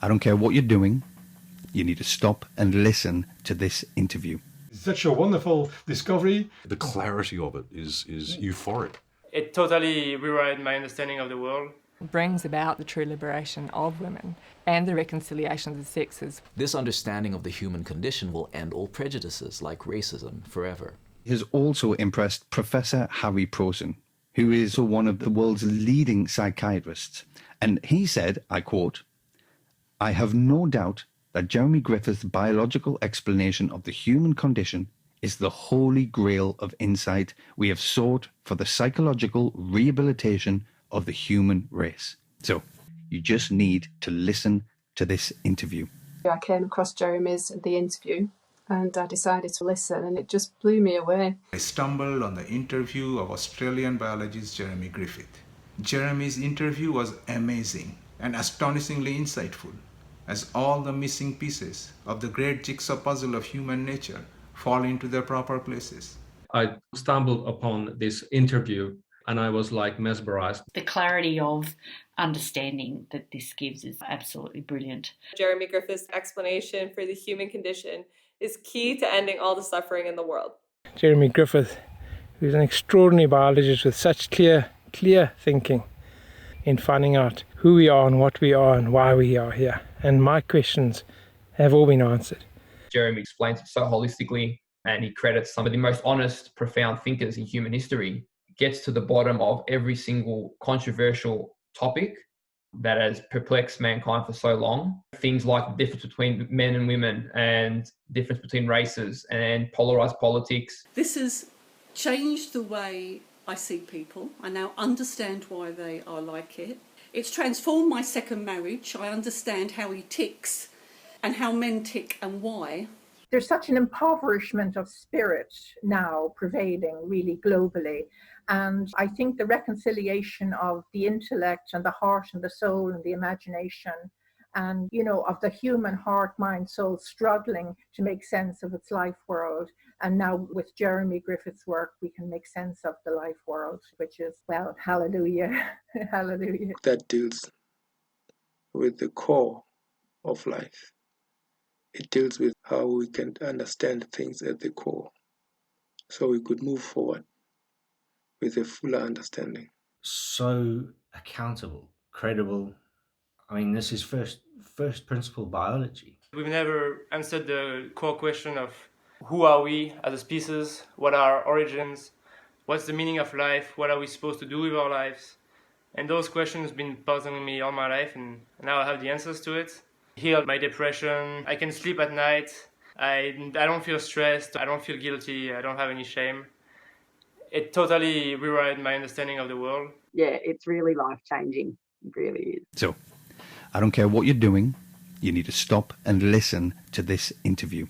I don't care what you're doing. You need to stop and listen to this interview. It's such a wonderful discovery. The clarity of it is euphoric. It totally rewrote my understanding of the world. Brings about the true liberation of women and the reconciliation of the sexes. This understanding of the human condition will end all prejudices like racism forever. He has also impressed Professor Harry Prosen, who is one of the world's leading psychiatrists. And he said, I quote, "I have no doubt that Jeremy Griffith's biological explanation of the human condition is the holy grail of insight we have sought for the psychological rehabilitation of the human race." So you just need to listen to this interview. I came across the interview, and I decided to listen, and it just blew me away. I stumbled on the interview of Australian biologist Jeremy Griffith. Jeremy's interview was amazing and astonishingly insightful, as all the missing pieces of the great jigsaw puzzle of human nature fall into their proper places. I stumbled upon this interview and I was like mesmerized. The clarity of understanding that this gives is absolutely brilliant. Jeremy Griffith's explanation for the human condition is key to ending all the suffering in the world. Jeremy Griffith, who's an extraordinary biologist with such clear thinking in finding out who we are and what we are and why we are here. And my questions have all been answered. Jeremy explains it so holistically, and he credits some of the most honest, profound thinkers in human history. Gets to the bottom of every single controversial topic that has perplexed mankind for so long. Things like the difference between men and women and difference between races and polarized politics. This has changed the way I see people. I now understand why they are like it. It's transformed my second marriage. I understand how he ticks and how men tick and why. There's such an impoverishment of spirit now prevailing really globally. And I think the reconciliation of the intellect and the heart and the soul and the imagination and, of the human heart, mind, soul struggling to make sense of its life world. And now with Jeremy Griffith's work, we can make sense of the life world, which is, well, hallelujah, hallelujah. That deals with the core of life. It deals with how we can understand things at the core, so we could move forward with a fuller understanding. So accountable, credible. I mean, this is first principle biology. We've never answered the core question of who are we as a species, what are our origins, what's the meaning of life, what are we supposed to do with our lives. And those questions have been puzzling me all my life, and now I have the answers to it. Healed my depression, I can sleep at night, I don't feel stressed, I don't feel guilty, I don't have any shame. It totally rewrote my understanding of the world. Yeah, it's really life-changing. It really is. So, I don't care what you're doing, you need to stop and listen to this interview.